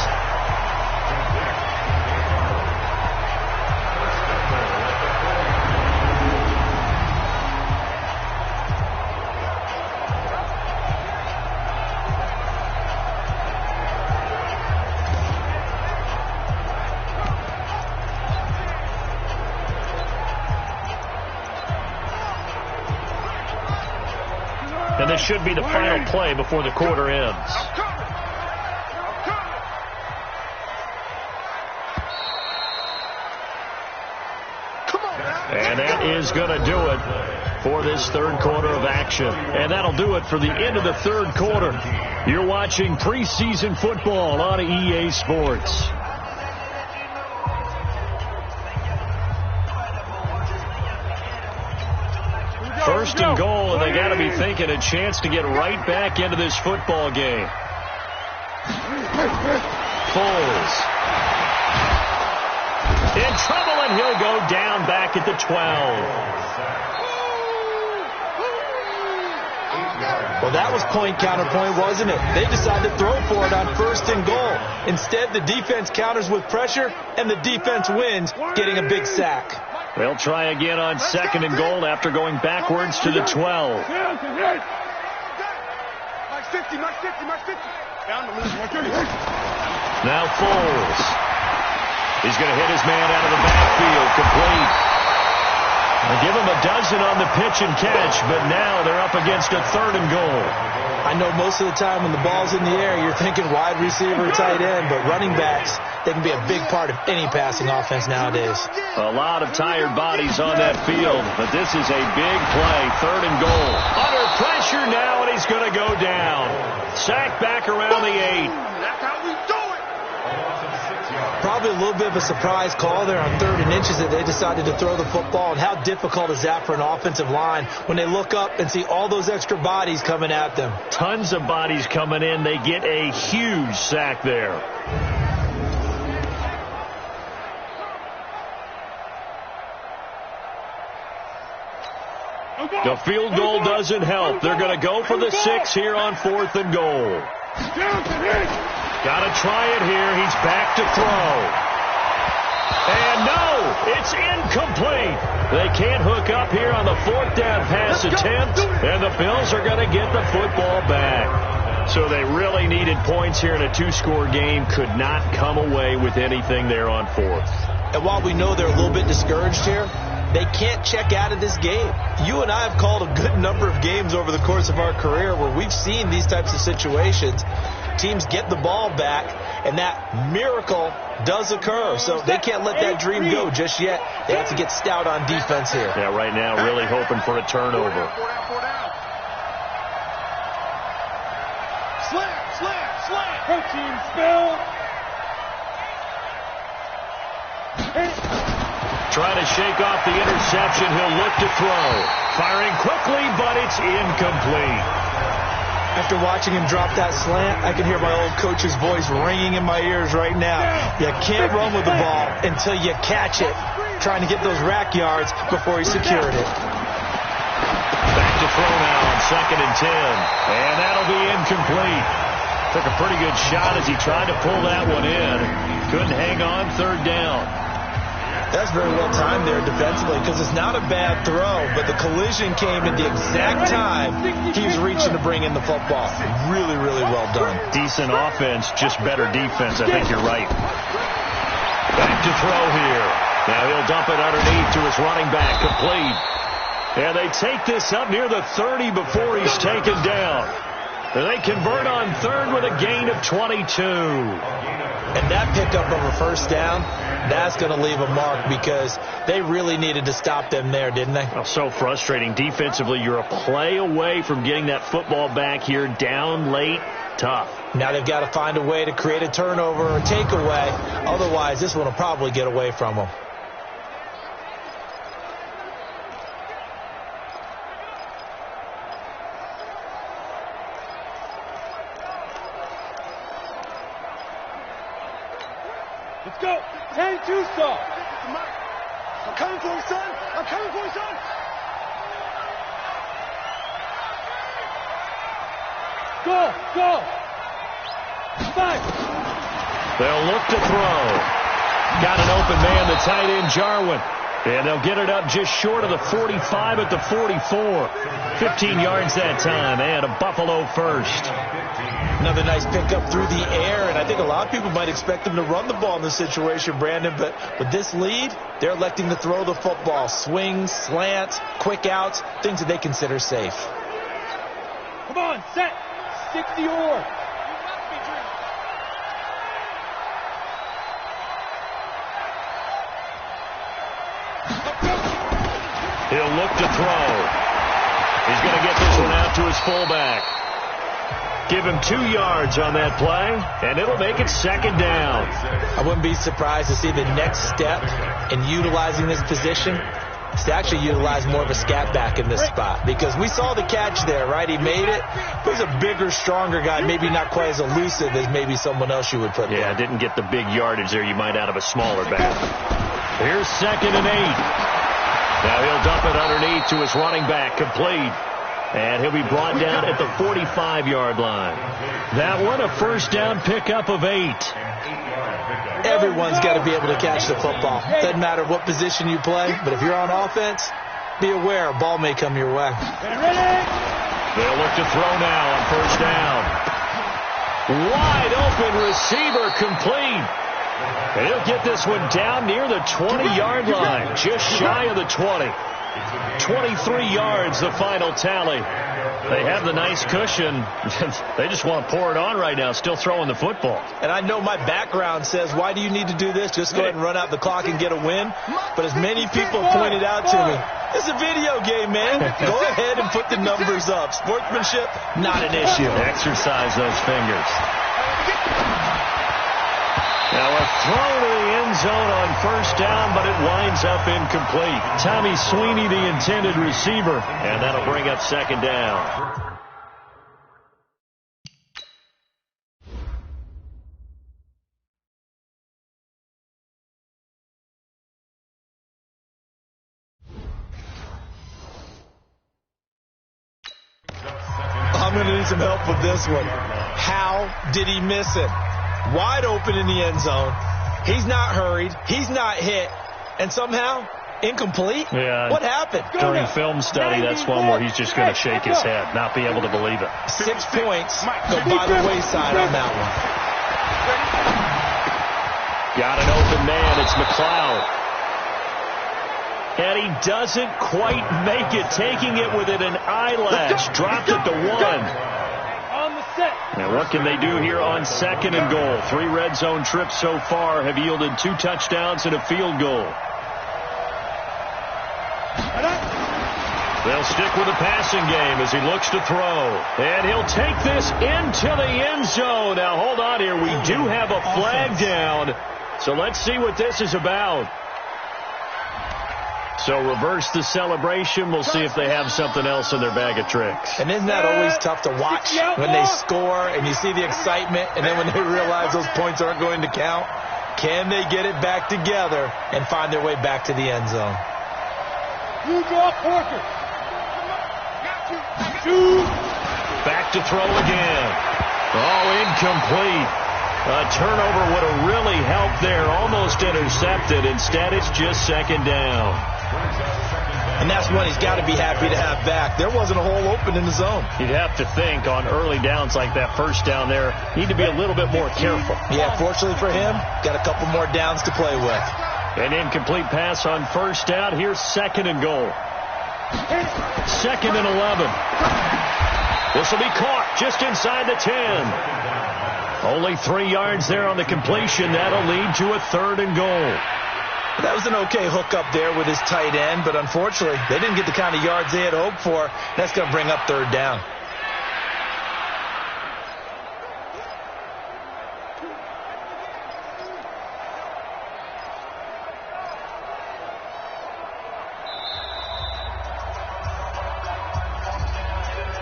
And this should be the final play before the quarter ends. And that is going to do it for this third quarter of action. And that'll do it for the end of the third quarter. You're watching preseason football on EA Sports. First and goal, and they got to be thinking a chance to get right back into this football game. Foles. In trouble, and he'll go down back at the 12. Well, that was point counterpoint, wasn't it? They decided to throw for it on first and goal. Instead, the defense counters with pressure, and the defense wins, getting a big sack. They'll try again on second and goal after going backwards to the 12. Now Foles. He's going to hit his man out of the backfield, complete. They give him a dozen on the pitch and catch, but now they're up against a third and goal. I know most of the time when the ball's in the air, you're thinking wide receiver, tight end, but running backs, they can be a big part of any passing offense nowadays. A lot of tired bodies on that field, but this is a big play, third and goal. Under pressure now, and he's going to go down. Sacked back around the 8. That's how we do it. Probably a little bit of a surprise call there on 3rd and inches that they decided to throw the football. And how difficult is that for an offensive line when they look up and see all those extra bodies coming at them? Tons of bodies coming in. They get a huge sack there. The field goal doesn't help. They're going to go for the 6 here on 4th and goal. Got to try it here. He's back to throw. And no, it's incomplete. They can't hook up here on the 4th down pass attempt, and the Bills are going to get the football back. So they really needed points here in a 2-score game. Could not come away with anything there on 4th. And while we know they're a little bit discouraged here, they can't check out of this game. You and I have called a good number of games over the course of our career where we've seen these types of situations. Teams get the ball back, and that miracle does occur. So they can't let that dream go just yet. They have to get stout on defense here. Yeah, right now really hoping for a turnover. Her team spell. try to shake off the interception. He'll look to throw. Firing quickly, but it's incomplete. After watching him drop that slant, I can hear my old coach's voice ringing in my ears right now. You can't run with the ball until you catch it. Trying to get those rack yards before he secured it. Back to throw now on 2nd and 10. And that'll be incomplete. Took a pretty good shot as he tried to pull that one in. Couldn't hang on 3rd down. That's very well timed there defensively because it's not a bad throw, but the collision came at the exact time he was reaching to bring in the football. Really, really well done. Decent offense, just better defense. I think you're right. Back to throw here. Now he'll dump it underneath to his running back, complete. And they take this up near the 30 before he's taken down. And they convert on 3rd with a gain of 22. And that pickup of a 1st down, that's going to leave a mark because they really needed to stop them there, didn't they? Oh, so frustrating. Defensively, you're a play away from getting that football back here down late. Tough. Now they've got to find a way to create a turnover or takeaway. Otherwise, this one will probably get away from them. Let's go. 10-2 stop. I'm coming for you, son. I'm coming for you, son. Go. 5. They'll look to throw. Got an open man, the tight end, Jarwin. And they'll get it up just short of the 45 at the 44. 15 yards that time, and a Buffalo first. Another nice pickup through the air, and I think a lot of people might expect them to run the ball in this situation, Brandon, but with this lead, they're electing to throw the football. Swings, slants, quick outs, things that they consider safe. Come on, set. Stick the oar. He'll look to throw. He's going to get this one out to his fullback. Give him 2 yards on that play, and it'll make it 2nd down. I wouldn't be surprised to see the next step in utilizing this position is to actually utilize more of a scat back in this spot, because we saw the catch there, right? He made it. He's a bigger, stronger guy, maybe not quite as elusive as maybe someone else you would put there. Yeah, didn't get the big yardage there you might out of a smaller back. Here's 2nd and 8. Now he'll dump it underneath to his running back, complete. And he'll be brought down at the 45-yard line. That one, a 1st down pickup of 8. Everyone's got to be able to catch the football. Doesn't matter what position you play, but if you're on offense, be aware a ball may come your way. They'll look to throw now on 1st down. Wide open receiver, complete. And he'll get this one down near the 20-yard line, just shy of the 20. 23 yards, the final tally. They have the nice cushion. They just want to pour it on right now, still throwing the football. And I know my background says, why do you need to do this? Just go ahead and run out the clock and get a win. But as many people pointed out to me, this is a video game, man. Go ahead and put the numbers up. Sportsmanship, not an issue. Exercise those fingers. Now a throw to the end zone on 1st down, but it winds up incomplete. Tommy Sweeney, the intended receiver, and that'll bring up 2nd down. I'm going to need some help with this one. How did he miss it? Wide open in the end zone. He's not hurried. He's not hit. And somehow, incomplete? Yeah. What happened? During film study, that's one where he's just going to shake his head, not be able to believe it. 6 points go by the wayside on that one. Got an open man. It's McLeod. And he doesn't quite make it, taking it within an eyelash. Dropped it to 1. Now, what can they do here on 2nd and goal? 3 red zone trips so far have yielded 2 touchdowns and a field goal. They'll stick with the passing game as he looks to throw. And he'll take this into the end zone. Now, hold on here. We do have a flag down. So let's see what this is about. So reverse the celebration. We'll see if they have something else in their bag of tricks. And isn't that always tough to watch when they score and you see the excitement, and then when they realize those points aren't going to count? Can they get it back together and find their way back to the end zone? Back to throw again. Oh, incomplete. A turnover would have really helped there. Almost intercepted. Instead, it's just second down. And that's one he's got to be happy to have back. There wasn't a hole open in the zone. You'd have to think on early downs like that first down there, need to be a little bit more careful. Yeah, fortunately for him, got a couple more downs to play with. An incomplete pass on first down. Here's second and goal. 2nd and 11. This will be caught just inside the 10. Only 3 yards there on the completion. That'll lead to a 3rd and goal. That was an okay hookup there with his tight end, but unfortunately, they didn't get the kind of yards they had hoped for. That's going to bring up 3rd down.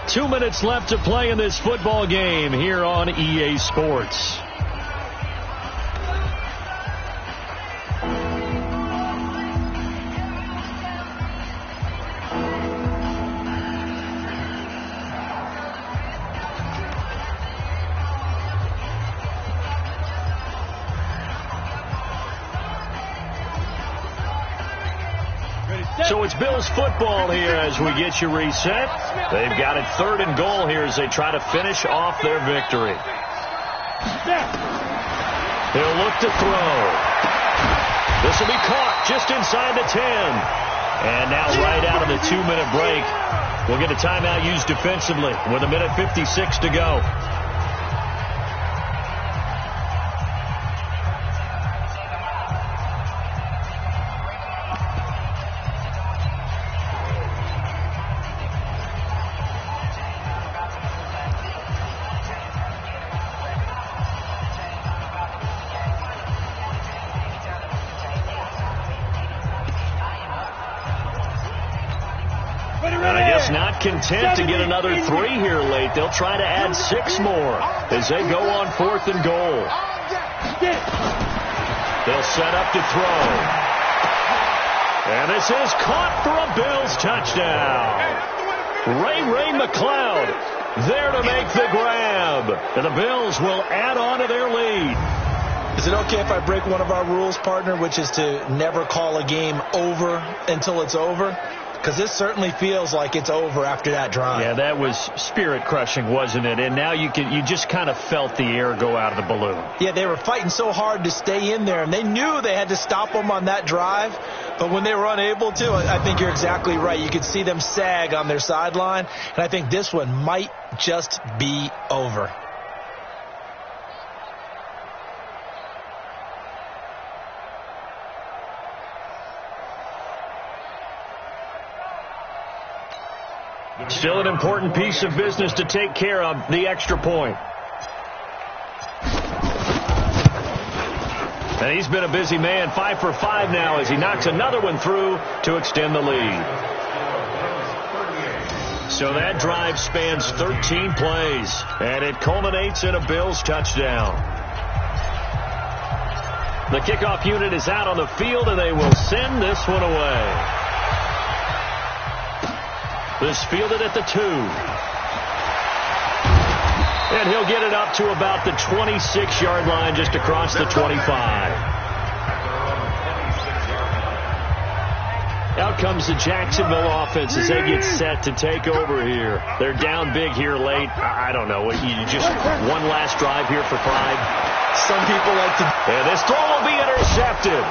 Two minutes left to play in this football game here on EA Sports. So it's Bills football here as we get you reset. They've got it 3rd and goal here as they try to finish off their victory. He'll look to throw. This will be caught just inside the 10. And now right out of the 2-minute break, we'll get a timeout used defensively with 1:56 to go. Not content to get another 3 here late. They'll try to add 6 more as they go on 4th and goal. They'll set up to throw. And this is caught for a Bills touchdown. Ray McLeod there to make the grab. And the Bills will add on to their lead. Is it okay if I break one of our rules, partner, which is to never call a game over until it's over? Because this certainly feels like it's over after that drive. Yeah, that was spirit-crushing, wasn't it? And now you just kind of felt the air go out of the balloon. Yeah, they were fighting so hard to stay in there, and they knew they had to stop them on that drive. But when they were unable to, I think you're exactly right. You could see them sag on their sideline, and I think this one might just be over. Still an important piece of business to take care of, the extra point. And he's been a busy man, 5 for 5 now as he knocks another one through to extend the lead. So that drive spans 13 plays, and it culminates in a Bills touchdown. The kickoff unit is out on the field, and they will send this one away. This fielded at the 2. And he'll get it up to about the 26-yard line just across the 25. Out comes the Jacksonville offense as they get set to take over here. They're down big here late. I don't know. You just one last drive here for pride. Some people like to... And this throw will be intercepted.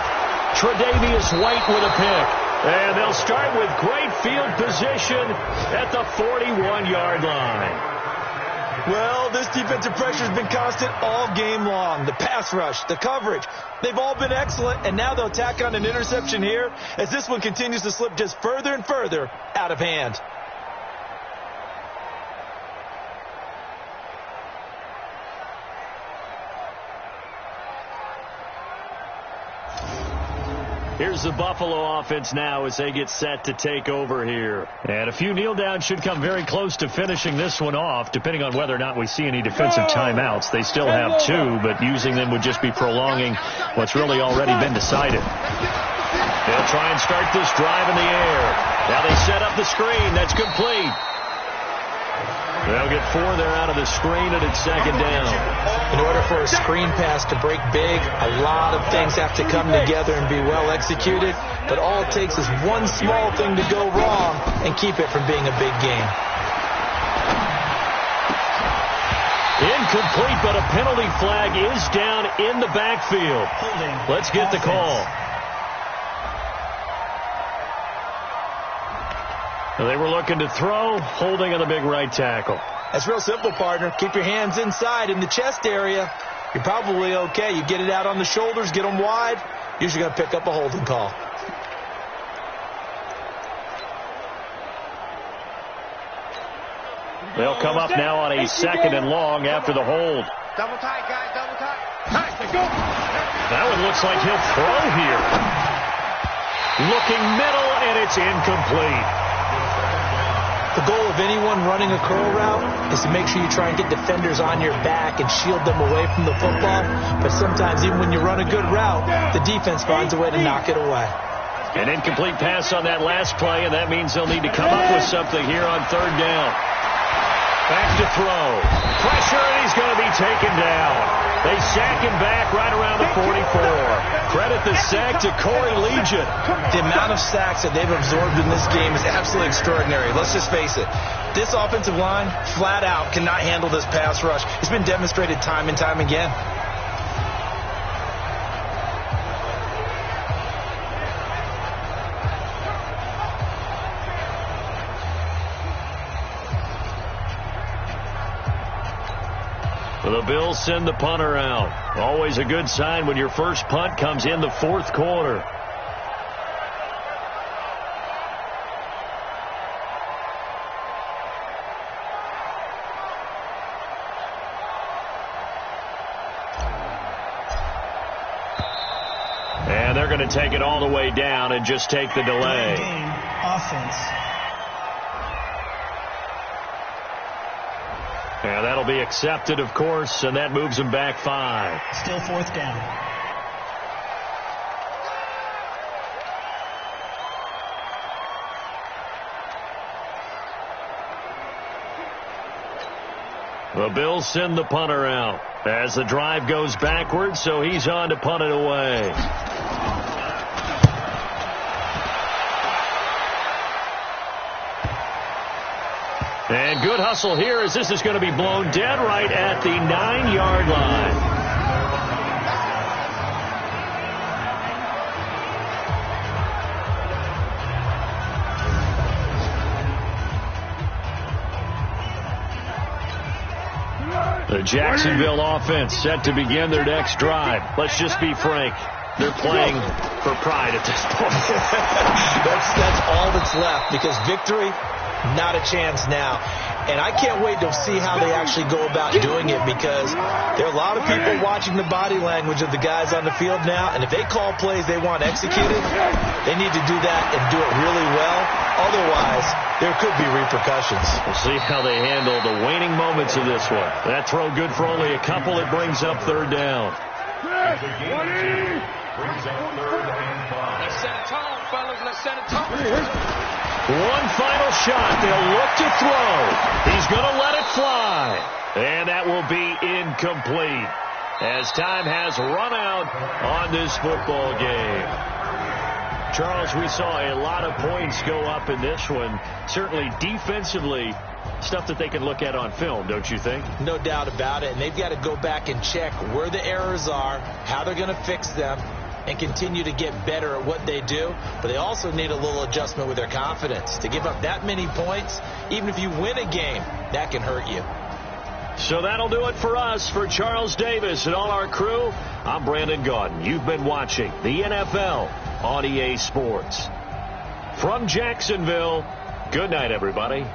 Tre'Davious White with a pick. And they'll start with great field position at the 41-yard line. Well, this defensive pressure has been constant all game long. The pass rush, the coverage, they've all been excellent, and now they'll tack on an interception here as this one continues to slip just further and further out of hand. Here's the Buffalo offense now as they get set to take over here. And a few kneel downs should come very close to finishing this one off, depending on whether or not we see any defensive timeouts. They still have 2, but using them would just be prolonging what's really already been decided. They'll try and start this drive in the air. Now they set up the screen. That's complete. They'll get 4 there out of the screen, and it's second down. In order for a screen pass to break big, a lot of things have to come together and be well executed. But all it takes is one small thing to go wrong and keep it from being a big game. Incomplete, but a penalty flag is down in the backfield. Let's get the call. They were looking to throw, holding on the big right tackle. That's real simple, partner. Keep your hands inside in the chest area. You're probably okay. You get it out on the shoulders, get them wide. Usually going to pick up a holding call. They'll come up now on a second and long after the hold. Double tight, guys, double tight. Let's go. That one looks like he'll throw here. Looking middle, and it's incomplete. The goal of anyone running a curl route is to make sure you try and get defenders on your back and shield them away from the football. But sometimes even when you run a good route, the defense finds a way to knock it away. An incomplete pass on that last play, and that means they'll need to come up with something here on third down. Back to throw. Pressure, and he's going to be taken down. They sack him back right around the 44. Credit the sack to Corey Legion. The amount of sacks that they've absorbed in this game is absolutely extraordinary. Let's just face it. This offensive line, flat out, cannot handle this pass rush. It's been demonstrated time and time again. The Bills send the punter out. Always a good sign when your first punt comes in the fourth quarter. And they're going to take it all the way down and just take the delay. Game offense. Yeah, that'll be accepted, of course, and that moves them back 5. Still fourth down. The Bills send the punter out as the drive goes backwards, so he's on to punt it away. And good hustle here as this is going to be blown dead right at the 9-yard line. The Jacksonville offense set to begin their next drive. Let's just be frank. They're playing for pride at this point. That's all that's left, because victory, not a chance now. And I can't wait to see how they actually go about doing it, because there are a lot of people watching the body language of the guys on the field now, and if they call plays they want executed, they need to do that and do it really well. Otherwise, there could be repercussions. We'll see how they handle the waning moments of this one. That throw good for only a couple. It brings up third down. Brings up third and 5. Let's set a tone, fellas. Let's set a tone. One final shot. They'll look to throw. He's going to let it fly. And that will be incomplete as time has run out on this football game. Charles, we saw a lot of points go up in this one. Certainly defensively, stuff that they can look at on film, don't you think? No doubt about it. And they've got to go back and check where the errors are, how they're going to fix them, and continue to get better at what they do. But they also need a little adjustment with their confidence. To give up that many points, even if you win a game, that can hurt you. So that'll do it for us. For Charles Davis and all our crew, I'm Brandon Gaudin. You've been watching the NFL on EA Sports. From Jacksonville, good night, everybody.